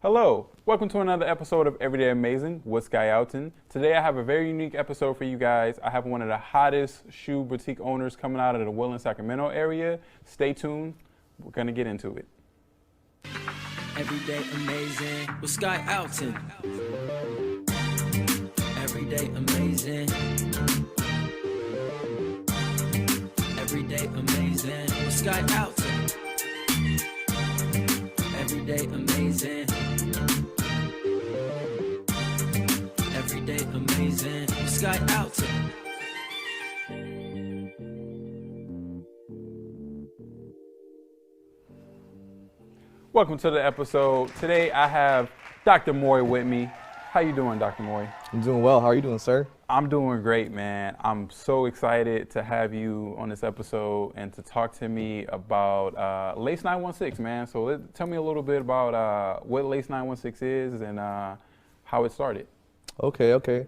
Hello, welcome to another episode of Everyday Amazing with Sky Alton. Today I have a very unique episode for you guys. I have one of the hottest shoe boutique owners coming out of the Woodland, Sacramento area. Stay tuned, we're gonna get into it. Everyday Amazing with Sky Alton. Everyday Amazing. Everyday Amazing with Sky Alton. Everyday Amazing. Everyday Amazing with Sky Alton. Welcome to the episode. Today I have Dr. Moy with me. How you doing, Dr. Moy? I'm doing well. How are you doing, sir? I'm doing great, man. I'm so excited to have you on this episode and to talk to me about Lace 916, man. So tell me a little bit about what Lace 916 is and how it started. Okay.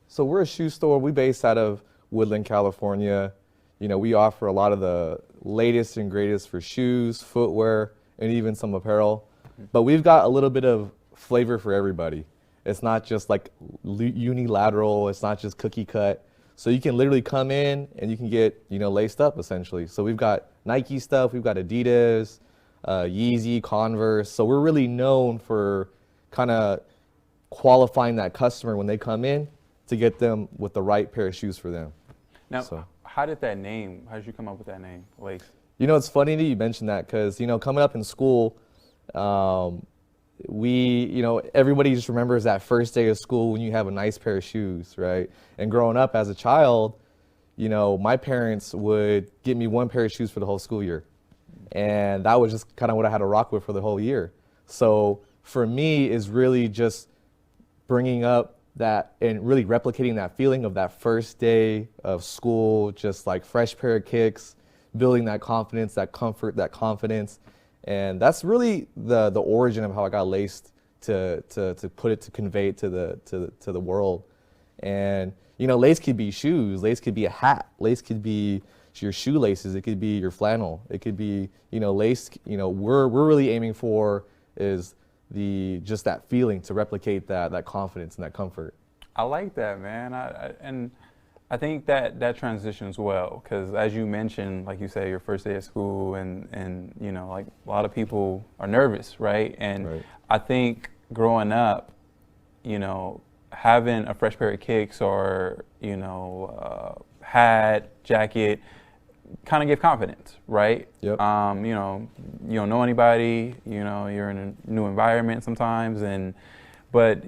So we're a shoe store. We based out of Woodland, California. You know, we offer a lot of the latest and greatest for shoes, footwear, and even some apparel. But we've got a little bit of flavor for everybody. It's not just like unilateral. It's not just cookie cut. So you can literally come in and you can get, laced up essentially. So we've got Nike stuff. We've got Adidas, Yeezy, Converse. So we're really known for kind of qualifying that customer when they come in to get them with the right pair of shoes for them. Now, how did you come up with that name, Lace? It's funny that you mentioned that because, coming up in school, everybody just remembers that first day of school when you have a nice pair of shoes, right? And growing up as a child, my parents would get me one pair of shoes for the whole school year. And that was just kind of what I had to rock with for the whole year. So for me, is really just bringing up that and really replicating that feeling of that first day of school, just like fresh pair of kicks, building that confidence, that comfort, that confidence. And that's really the origin of how I got laced to put it, to convey it to the world. And lace could be shoes, lace could be a hat, lace could be your shoelaces, it could be your flannel, it could be lace. We're really aiming for is just that feeling to replicate that confidence and that comfort. I like that, man. I think that transitions well because, as you mentioned, like you say, your first day of school, and like a lot of people are nervous, right? And Right. I think growing up, having a fresh pair of kicks or hat, jacket, kind of give confidence, right? Yep. You don't know anybody, you're in a new environment sometimes, but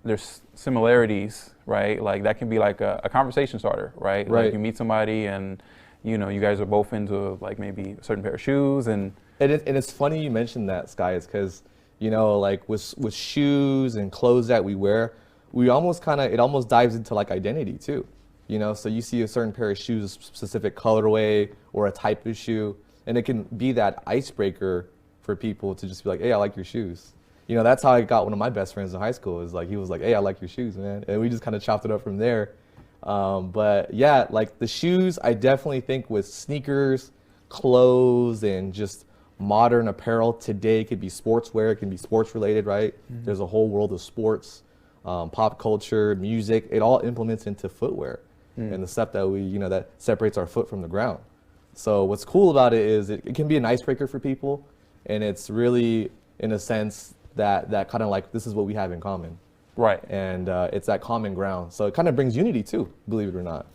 there's similarities, right? Like that can be like a conversation starter, right? Right. Like you meet somebody and you guys are both into like maybe a certain pair of shoes and it's funny you mentioned that, Sky, is because like with shoes and clothes that we wear, it almost dives into like identity too. So you see a certain pair of shoes, a specific colorway or a type of shoe, and it can be that icebreaker for people to just be like, hey, I like your shoes. That's how I got one of my best friends in high school. Is like, he was like, hey, I like your shoes, man. And we just kind of chopped it up from there. But yeah, like the shoes, I definitely think with sneakers, clothes, and just modern apparel today, it could be sportswear, it can be sports related, right? Mm-hmm. There's a whole world of sports, pop culture, music. It all implements into footwear and the stuff that that separates our foot from the ground. So what's cool about it is it can be an icebreaker for people. And it's really, in a sense, that kind of like, this is what we have in common. right. And it's that common ground. So it kind of brings unity too, believe it or not.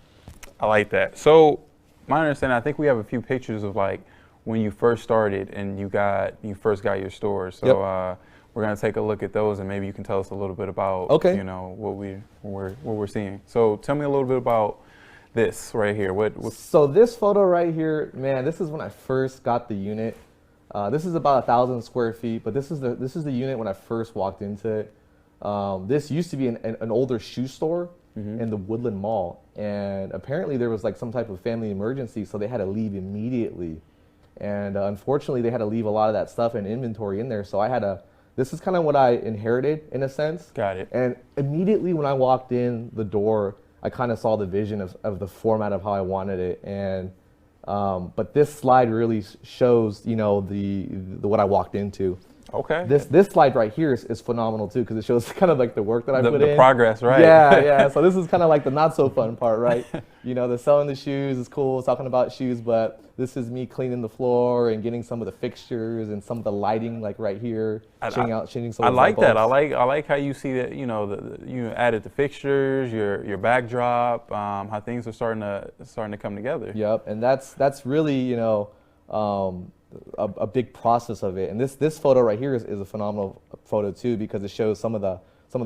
I like that. So my understanding, I think we have a few pictures of like when you first started and you first got your store. So Yep. We're gonna take a look at those and maybe you can tell us a little bit about Okay. what we're seeing. So tell me a little bit about this right here. So this photo right here, man, this is when I first got the unit. This is about 1,000 square feet, but this is the unit when I first walked into it. This used to be an older shoe store in the Woodland Mall, and apparently there was like some type of family emergency, so they had to leave immediately. And unfortunately, they had to leave a lot of that stuff and inventory in there, so this is kind of what I inherited in a sense. Got it. And immediately when I walked in the door, I kind of saw the vision of the format of how I wanted it, and But this slide really shows, you know, the what I walked into. Okay. This slide right here is phenomenal too, because it shows kind of like the work that I put in. The progress, right? Yeah. So this is kind of like the not so fun part, right? You know, the selling the shoes is cool, talking about shoes, but this is me cleaning the floor and getting some of the fixtures and some of the lighting, like right here, changing some. I of the like light that. I bulbs. like how you see that. You know, you added the fixtures, your backdrop, how things are starting to come together. Yep, and that's really, you know, a big process of it. And this photo right here is a phenomenal photo too, because it shows some of the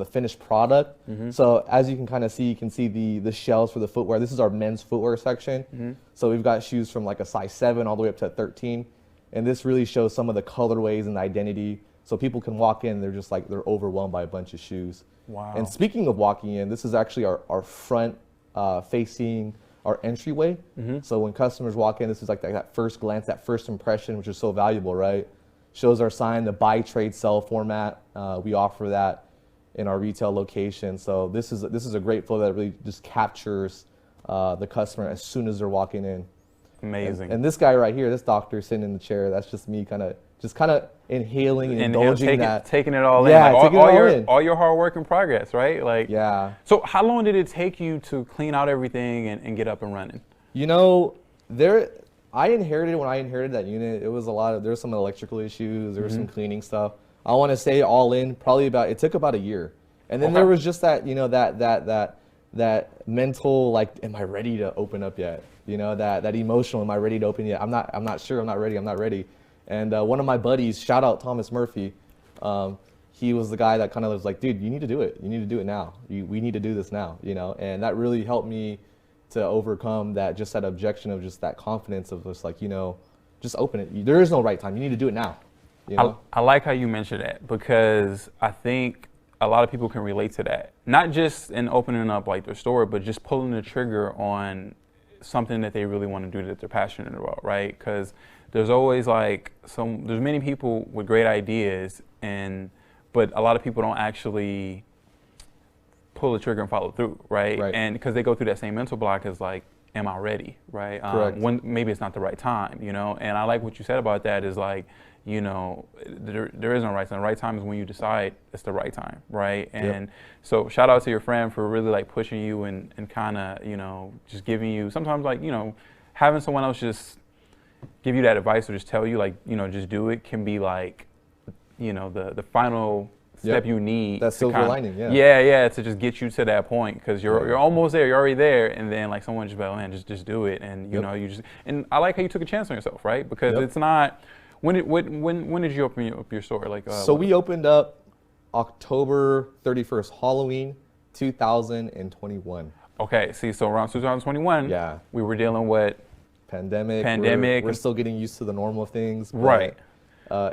finished product. So as you can kind of see, you can see the shelves for the footwear. This is our men's footwear section. So we've got shoes from like a size 7 all the way up to 13. And this really shows some of the colorways and the identity. So people can walk in, they're just like, they're overwhelmed by a bunch of shoes. Wow. And speaking of walking in, this is actually our front facing our entryway. So when customers walk in, this is like that first glance, that first impression, which is so valuable, right? Shows our sign, the buy, trade, sell format. We offer that in our retail location. So this is a great flow that really just captures the customer as soon as they're walking in. Amazing. And this guy right here, this doctor sitting in the chair, that's just me kind of inhaling and indulging taking it all Yeah, in. Like taking it all in. All your hard work and progress, right? Like, yeah. So how long did it take you to clean out everything and get up and running? You know, when I inherited that unit, it was there's some electrical issues, there was some cleaning stuff. I want to say all in, it took about a year. And then there was just that, you know, that mental, like, am I ready to open up yet? You know, that emotional, am I ready to open yet? I'm not sure, I'm not ready. And one of my buddies, shout out Thomas Murphy, he was the guy that kind of was like, dude, you need to do it. You need to do it now. We need to do this now, you know? And that really helped me to overcome that objection of just that confidence of just like, you know, just open it. There is no right time. You need to do it now. You know? I like how you mentioned that, because I think a lot of people can relate to that. Not just in opening up like their store, but just pulling the trigger on something that they really want to do that they're passionate about, right? Because there's always like there's many people with great ideas, but a lot of people don't actually pull the trigger and follow through, right? And because they go through that same mental block as like, am I ready, right? Correct. When maybe it's not the right time, you know? And I like what you said about that is like, you know, there is no right time. The right time is when you decide it's the right time, right? And so shout out to your friend for really like pushing you and kind of, you know, just giving you, sometimes like, you know, having someone else just give you that advice or just tell you like, you know, just do it can be like, you know, the final step you need. That silver lining, Yeah, to just get you to that point, because you're almost there, you're already there, and then like someone just be like, oh, man, just do it, and you know, and I like how you took a chance on yourself, right? Because it's not. When did you open up your store? Like, so we opened up October 31st, Halloween, 2021. Okay, see, so around 2021, we were dealing with pandemic. We're still getting used to the normal things, right?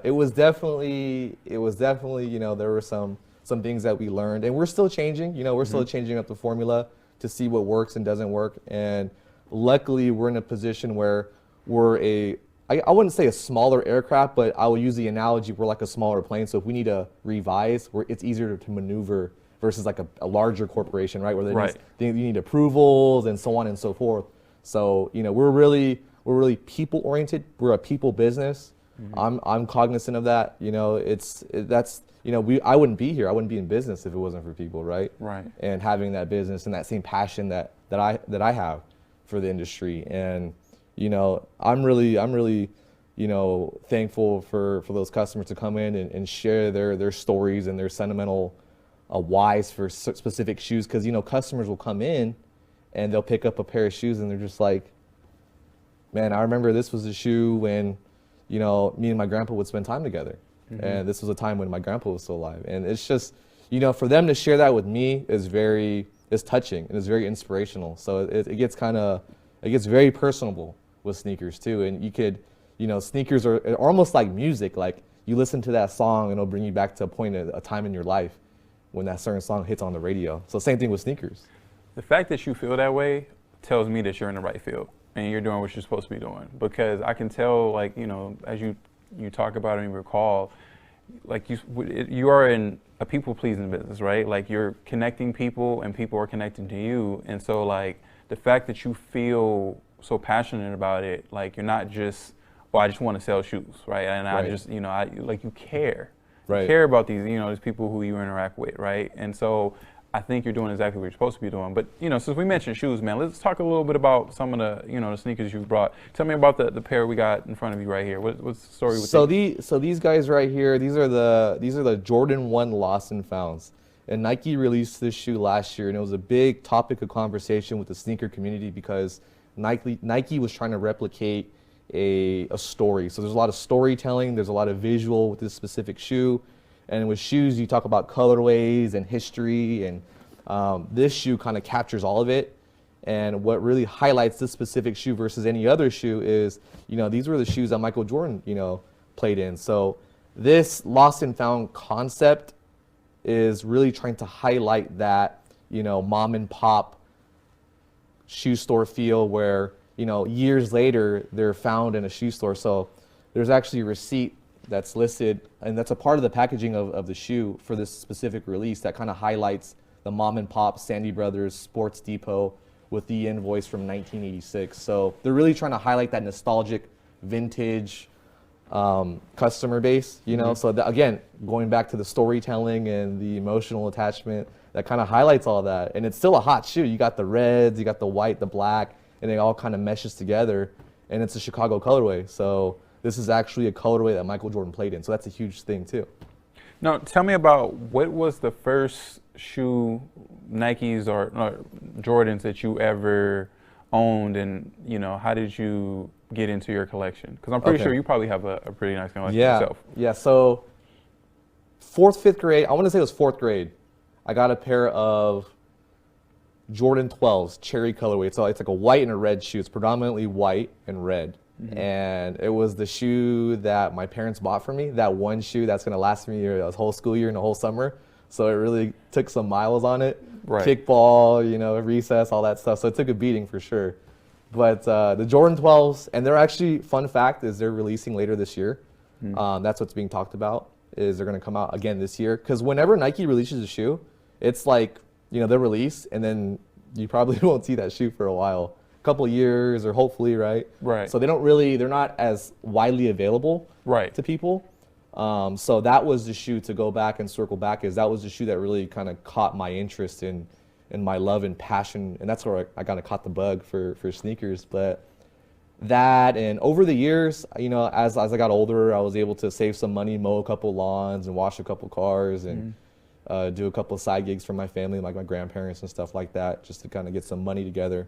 It was definitely, you know, there were some things that we learned, and we're still changing. You know, we're still changing up the formula to see what works and doesn't work. And luckily, we're in a position where we're I wouldn't say a smaller aircraft, but I will use the analogy, we're like a smaller plane. So if we need to revise, it's easier to maneuver versus like a larger corporation, right? Where you need approvals and so on and so forth. So, you know, we're really people oriented. We're a people business. I'm cognizant of that. You know, I wouldn't be here. I wouldn't be in business if it wasn't for people, right? Right. And having that business and that same passion that I have for the industry. And you know, I'm really, you know, thankful for those customers to come in and share their stories and their sentimental whys for specific shoes. Because, you know, customers will come in and they'll pick up a pair of shoes and they're just like, man, I remember this was a shoe when, you know, me and my grandpa would spend time together. And this was a time when my grandpa was still alive. And it's just, you know, for them to share that with me is touching and it's very inspirational. So it gets very personable with sneakers too. And you could, you know, sneakers are almost like music. Like you listen to that song and it'll bring you back to a time in your life when that certain song hits on the radio. So same thing with sneakers. The fact that you feel that way tells me that you're in the right field and you're doing what you're supposed to be doing, because I can tell, like, you know, as you talk about it and recall, like you are in a people-pleasing business, right? Like you're connecting people and people are connecting to you. And so like the fact that you feel so passionate about it. Like you're not just, well, I just want to sell shoes, right? And I just, you know, like you care. Right. You care about these, you know, these people who you interact with, right? And so I think you're doing exactly what you're supposed to be doing. But, you know, since we mentioned shoes, man, let's talk a little bit about some of the, you know, the sneakers you've brought. Tell me about the pair we got in front of you right here. What's the story with these? So these guys right here, these are the Jordan 1 Lost and Founds. And Nike released this shoe last year, and it was a big topic of conversation with the sneaker community because Nike was trying to replicate a story. So there's a lot of storytelling, there's a lot of visual with this specific shoe. And with shoes, you talk about colorways and history, and this shoe kind of captures all of it. And what really highlights this specific shoe versus any other shoe is, you know, these were the shoes that Michael Jordan, you know, played in. So this Lost and Found concept is really trying to highlight that, you know, mom and pop shoe store feel where, you know, years later they're found in a shoe store. So there's actually a receipt that's listed, and that's a part of the packaging of the shoe for this specific release that kind of highlights the mom and pop Sandy Brothers Sports Depot with the invoice from 1986. So they're really trying to highlight that nostalgic vintage customer base, you know. So again, going back to the storytelling and the emotional attachment, that kind of highlights all that. And it's still a hot shoe. You got the reds, you got the white, the black, and it all kind of meshes together. And it's a Chicago colorway. So this is actually a colorway that Michael Jordan played in. So that's a huge thing too. Now, tell me about what was the first shoe, Nikes or Jordans that you ever owned, and you know, how did you get into your collection? Because I'm pretty sure you probably have a pretty nice collection yourself. Yeah, so fifth grade, I want to say it was fourth grade, I got a pair of Jordan 12s, cherry colorway. So it's like a white and a red shoe. It's predominantly white and red. And it was the shoe that my parents bought for me, that one shoe that's going to last me a whole school year and a whole summer. So it really took some miles on it. Right. Kickball, you know, recess, all that stuff. So it took a beating for sure. But the Jordan 12s, and they're actually, fun fact is they're releasing later this year. That's what's being talked about, is they're going to come out again this year. Because whenever Nike releases a shoe, it's like, you know, they'll release, and then you probably won't see that shoe for a while. Couple years, or hopefully, right? Right. So they're not as widely available to people. So that was the shoe, to go back and circle back, that was the shoe that really kind of caught my interest in my love and passion, and that's where I kind of caught the bug for sneakers. But that, and over the years, you know, as I got older, I was able to save some money, mow a couple lawns, and wash a couple cars, and do a couple of side gigs for my family, like my grandparents and stuff like that, just to kind of get some money together.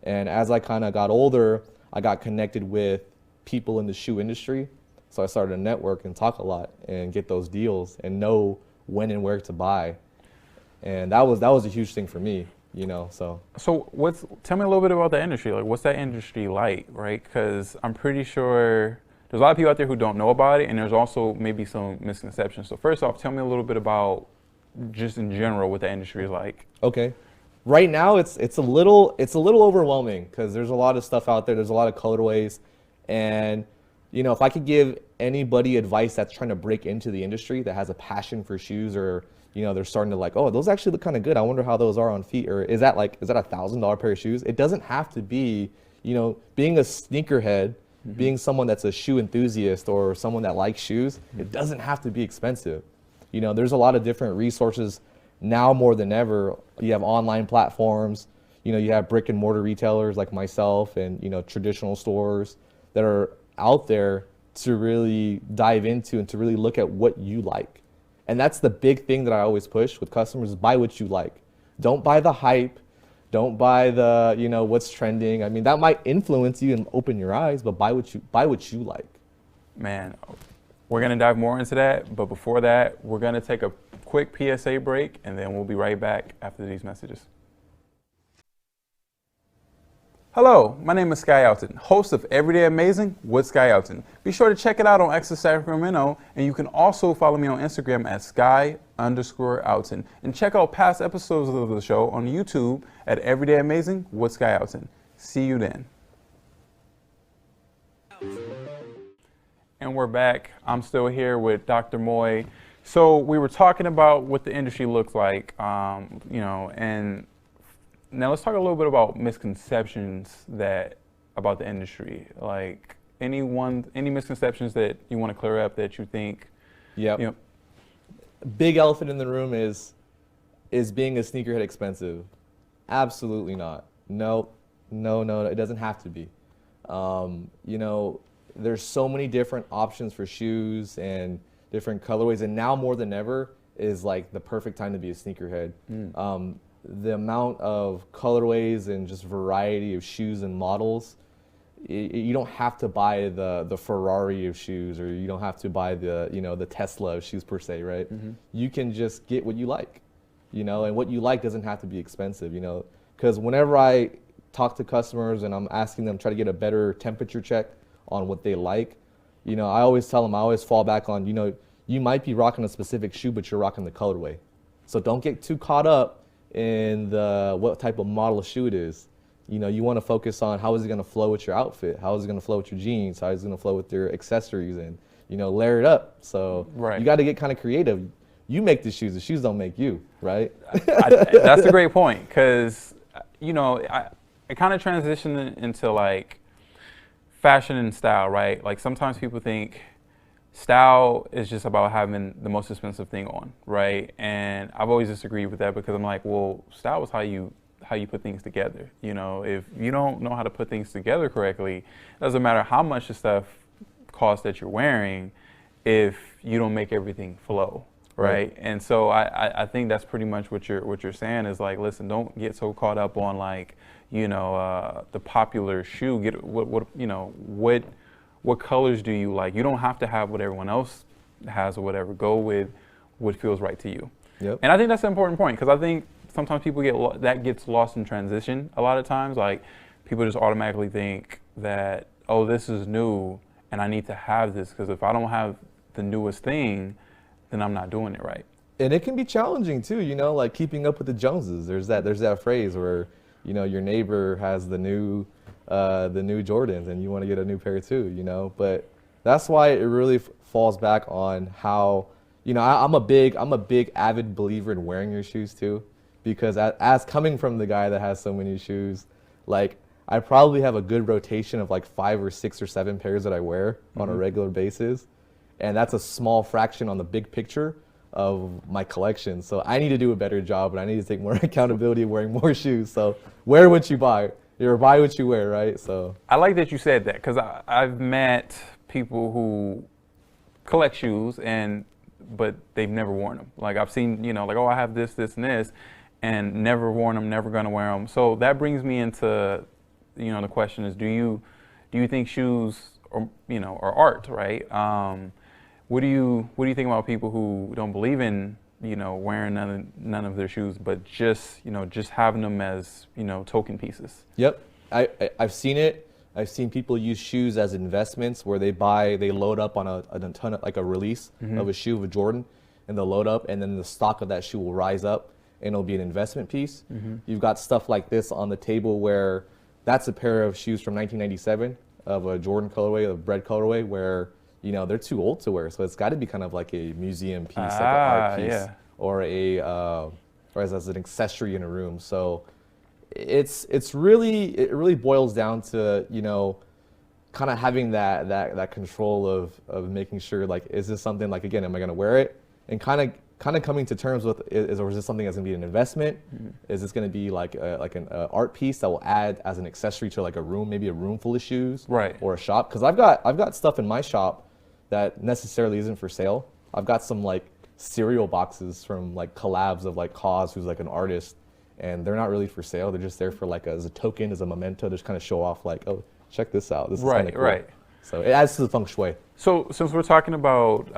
And as I kind of got older, I got connected with people in the shoe industry. So I started to network and talk a lot and get those deals and know when and where to buy. And that was a huge thing for me, you know. So tell me a little bit about the industry. Like, what's that industry like, right? Because I'm pretty sure there's a lot of people out there who don't know about it, and there's also maybe some misconceptions. So first off, tell me a little bit about just in general what the industry is like. Okay. Right now, it's a little overwhelming because there's a lot of stuff out there. There's a lot of colorways, and you know, if I could give anybody advice that's trying to break into the industry, that has a passion for shoes, or you know, they're starting to like, oh, those actually look kind of good. I wonder how those are on feet, or is that $1,000 pair of shoes? It doesn't have to be, you know, being a sneakerhead, being someone that's a shoe enthusiast or someone that likes shoes. It doesn't have to be expensive. You know, there's a lot of different resources now more than ever. You have online platforms, you know, you have brick and mortar retailers like myself, and, you know, traditional stores that are out there to really dive into and to really look at what you like. And that's the big thing that I always push with customers, is buy what you like. Don't buy the hype. Don't buy the, you know, what's trending. I mean, that might influence you and open your eyes, but buy what you like. Man, we're going to dive more into that. But before that, we're going to take a quick PSA break, and then we'll be right back after these messages. Hello, my name is Sky Alton, host of Everyday Amazing with Sky Alton. Be sure to check it out on X Sacramento, and you can also follow me on Instagram at Sky_Alton. And check out past episodes of the show on YouTube at Everyday Amazing with Sky Alton. See you then. And we're back. I'm still here with Dr. Moy. So we were talking about what the industry looks like, you know, and now let's talk a little bit about misconceptions that about the industry? Like any misconceptions that you want to clear up that you think? Yep. You know, Big elephant in the room is being a sneakerhead expensive? Absolutely not. No, it doesn't have to be. You know, there's so many different options for shoes and different colorways, and now more than ever is like the perfect time to be a sneakerhead. The amount of colorways and just variety of shoes and models, you don't have to buy the Ferrari of shoes, or you don't have to buy the Tesla of shoes per se, right? You can just get what you like, and what you like doesn't have to be expensive, because whenever I talk to customers and I'm asking them, try to get a better temperature check on what they like, I always tell them, I always fall back on, you might be rocking a specific shoe, but you're rocking the colorway. So don't get too caught up in what type of model of shoe it is. You want to focus on how is it going to flow with your outfit, how is it going to flow with your jeans, how is it going to flow with your accessories, and layer it up. So you got to get kind of creative. You make the shoes don't make you, right? That's a great point, because I kind of transitioned into like fashion and style, right? Like sometimes people think style is just about having the most expensive thing on, right? And I've always disagreed with that, because I'm like, well, style is how you put things together. If you don't know how to put things together correctly, it doesn't matter how much the stuff costs that you're wearing if you don't make everything flow, right? And so I think that's pretty much what you're saying is like, listen, don't get so caught up on like, the popular shoe. Get what colors do you like? You don't have to have what everyone else has or whatever. Go with what feels right to you. Yep. And I think that's an important point, because I think sometimes people that gets lost in transition a lot of times. Like people just automatically think that, oh, this is new and I need to have this, because if I don't have the newest thing, then I'm not doing it right. And it can be challenging too, like keeping up with the Joneses. There's that phrase where, your neighbor has the new Jordans and you want to get a new pair too, but that's why it really falls back on how, I'm a big avid believer in wearing your shoes too, because as coming from the guy that has so many shoes, like I probably have a good rotation of like 5 or 6 or 7 pairs that I wear on a regular basis. And that's a small fraction on the big picture of my collection. So I need to do a better job, and I need to take more accountability of wearing more shoes. So wear what you buy, or buy what you wear, right? So I like that you said that, because I've met people who collect shoes but they've never worn them. Like I've seen, like, oh, I have this, and this, and never worn them, never gonna wear them. So that brings me into, the question is, do you think shoes are art, right? What do you think about people who don't believe in wearing none of their shoes, but just having them as token pieces? Yep, I've seen it. I've seen people use shoes as investments, where they load up on a ton of, like a release of a shoe of a Jordan, and they'll load up, and then the stock of that shoe will rise up, and it'll be an investment piece. You've got stuff like this on the table where that's a pair of shoes from 1997 of a Jordan colorway, a bread colorway, where they're too old to wear, so it's got to be kind of like a museum piece, like an art piece, or as an accessory in a room. So it really boils down to kind of having that control of making sure, like, is this something, like, again, am I going to wear it, and kind of coming to terms with, is this something that's going to be an investment? Is this going to be like an art piece that will add as an accessory to like a room, maybe a room full of shoes, right? Or a shop? Because I've got stuff in my shop that necessarily isn't for sale. I've got some like cereal boxes from like collabs of like Cause, who's like an artist, and they're not really for sale. They're just there for like as a token, as a memento, to just kind of show off, like, oh, check this out. This is kind of cool. Right. So it adds to the feng shui. So since we're talking about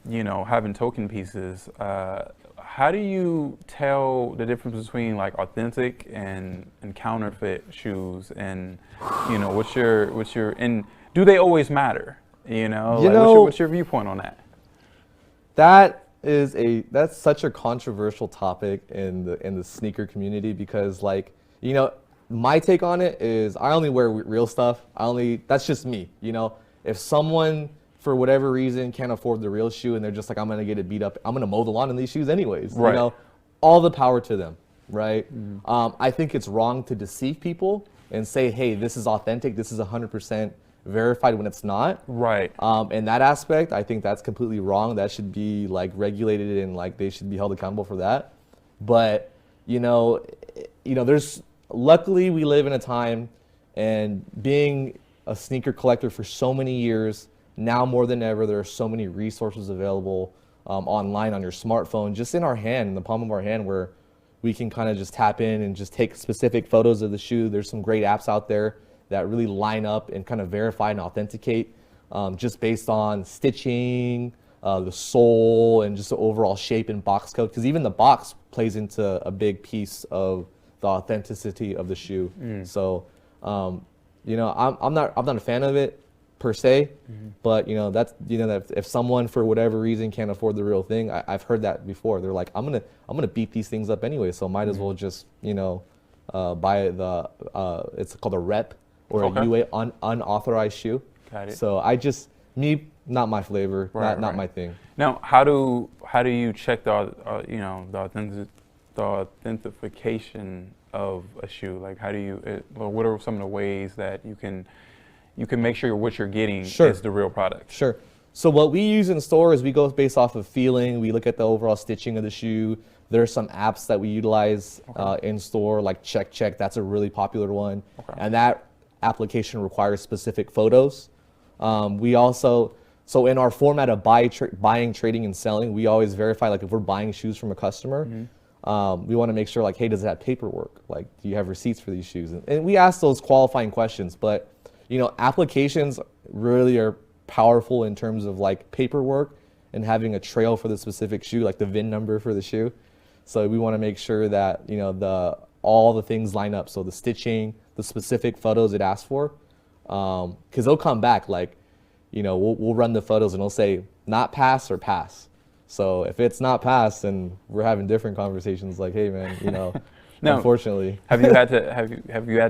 having token pieces, how do you tell the difference between like authentic and counterfeit shoes, and what's your and do they always matter? What's your viewpoint on that? That's such a controversial topic in the sneaker community, because like, my take on it is I only wear real stuff. That's just me. If someone for whatever reason can't afford the real shoe and they're just like, I'm gonna get it beat up, I'm gonna mow the lawn in these shoes anyways. Right. All the power to them, right? I think it's wrong to deceive people and say, hey, this is authentic, this is 100% verified when it's not. Right. In that aspect, I think that's completely wrong. That should be like regulated and like they should be held accountable for that. But there's luckily we live in a time, and being a sneaker collector for so many years, now more than ever, there are so many resources available online on your smartphone, just in our hand, in the palm of our hand, where we can kind of just tap in and just take specific photos of the shoe. There's some great apps out there that really line up and kind of verify and authenticate just based on stitching, the sole, and just the overall shape and box code. Because even the box plays into a big piece of the authenticity of the shoe. So, I'm not a fan of it per se, but that if someone for whatever reason can't afford the real thing, I've heard that before. They're like, I'm gonna beat these things up anyway, so might as well just buy it's called a rep or a UA unauthorized shoe. Got it. So not my flavor, not my thing. Now, how do you check the authentication of a shoe? Like, what are some of the ways that you can make sure what you're getting is the real product? Sure. So what we use in store is we go based off of feeling. We look at the overall stitching of the shoe. There are some apps that we utilize in store, like Check. That's a really popular one. And that application requires specific photos. We also, so in our format of buying, trading, and selling, we always verify, like if we're buying shoes from a customer, we want to make sure, like, hey, does it have paperwork? Like, do you have receipts for these shoes? And we ask those qualifying questions, but applications really are powerful in terms of like paperwork and having a trail for the specific shoe, like the VIN number for the shoe. So we want to make sure that all the things line up. So the stitching, the specific photos it asks for, because they'll come back like, we'll run the photos and it'll say not pass or pass. So if it's not passed, then we're having different conversations. Like, hey man, now, unfortunately, have you had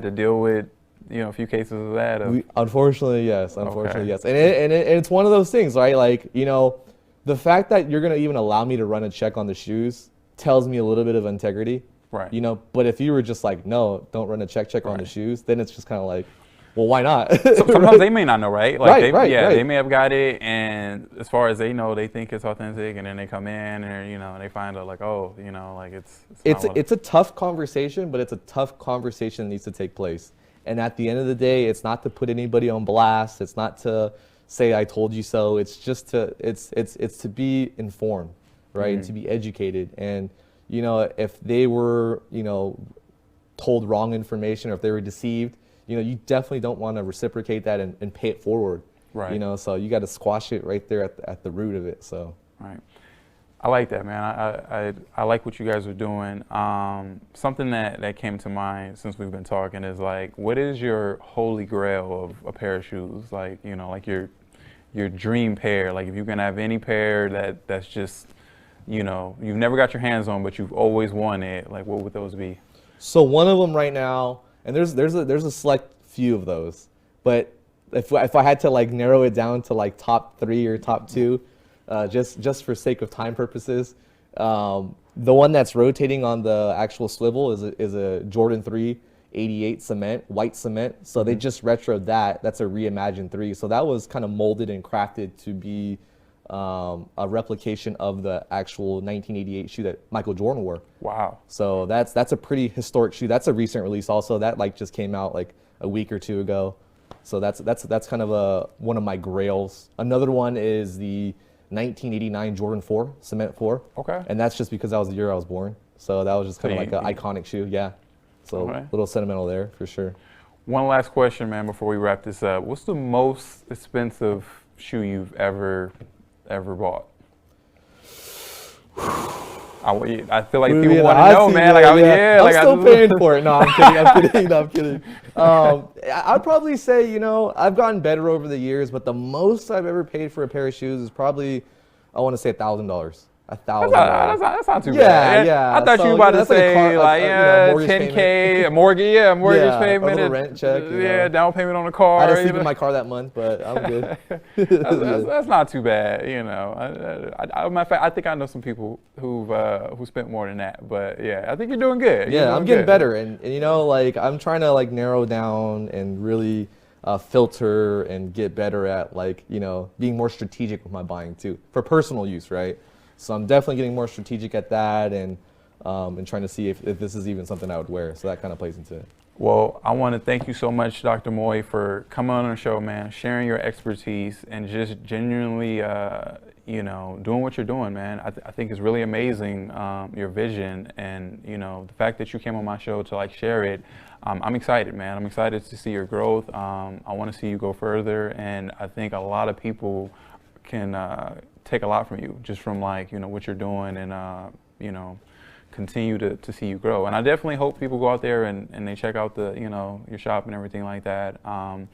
to deal with a few cases of that? Unfortunately, yes. Yes. And it's one of those things, right? Like, the fact that you're gonna even allow me to run a check on the shoes tells me a little bit of integrity, right? But if you were just like, no, don't run a check on the shoes, then it's just kind of like, well, why not? Sometimes they may not know, right? Like they may have got it, and as far as they know, they think it's authentic, and then they come in and they find out like, oh, like it's a tough conversation, but it's a tough conversation that needs to take place. And at the end of the day, it's not to put anybody on blast. It's not to say I told you so. It's just it's to be informed, right? And to be educated. And if they were told wrong information, or if they were deceived, you definitely don't want to reciprocate that and pay it forward. Right. So you got to squash it right there at the root of it. So. Right. I like that, man. I like what you guys are doing. Something that came to mind since we've been talking is like, what is your holy grail of a pair of shoes? Like, like your dream pair. Like if you can have any pair that's just, you've never got your hands on, but you've always wanted, like what would those be? So one of them right now, and there's a select few of those, but if I had to like narrow it down to like top 3 or top 2, just for sake of time purposes, the one that's rotating on the actual swivel is a Jordan 3 88 cement, white cement. So they just retroed that. That's a reimagined 3. So that was kind of molded and crafted to be a replication of the actual 1988 shoe that Michael Jordan wore. Wow. So that's a pretty historic shoe. That's a recent release also. That like just came out like a week or 2 ago. So that's kind of one of my grails. Another one is the 1989 Jordan 4, Cement 4. Okay. And that's just because that was the year I was born. So that was just kind of like an iconic shoe, yeah. So a little sentimental there for sure. One last question, man, before we wrap this up. What's the most expensive shoe you've ever bought? I feel like people want to know, man. I'm still paying for it. No, I'm kidding. No, I'm kidding. I'd probably say, I've gotten better over the years, but the most I've ever paid for a pair of shoes is probably, I want to say $1,000. $1,000. That's not too bad. Yeah. I thought So, you were about to that's like a say car- like, you know, yeah, mortgage 10K, a mortgage, mortgage Yeah, a payment, little rent check, you know. down payment on the car. I had to you sleep know. in my car that month, but I'm good. That's not too bad, you know. Matter of fact, I think I know some people who spent more than that. But yeah, I think you're doing good. You're Yeah, doing I'm getting good. better, and you know, like I'm trying to like narrow down and really filter and get better at like you know being more strategic with my buying too for personal use, right? So I'm definitely getting more strategic at that, and trying to see if this is even something I would wear. So that kind of plays into it. Well, I want to thank you so much, Dr. Moy, for coming on the show, man, sharing your expertise and just genuinely, you know, doing what you're doing, man. I think it's really amazing, your vision, and, you know, the fact that you came on my show to, like, share it. I'm excited, man. I'm excited to see your growth. I want to see you go further, and I think a lot of people can take a lot from you, just from, like, you know, what you're doing and, you know, continue to see you grow. And I definitely hope people go out there and they check out the, you know, your shop and everything like that. I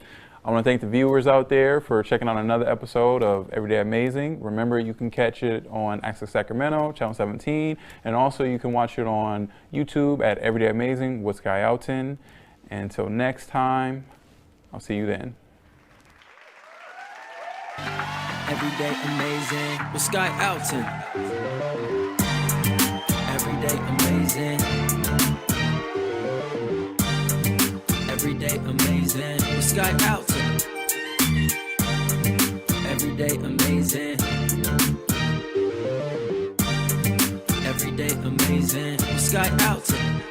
want to thank the viewers out there for checking out another episode of Everyday Amazing. Remember, you can catch it on Access Sacramento, Channel 17, and also you can watch it on YouTube at Everyday Amazing with Sky Alton. Until next time, I'll see you then. Everyday amazing with Sky Alton. Everyday amazing. Everyday amazing with Sky Alton. Everyday amazing. Everyday amazing with Sky Alton.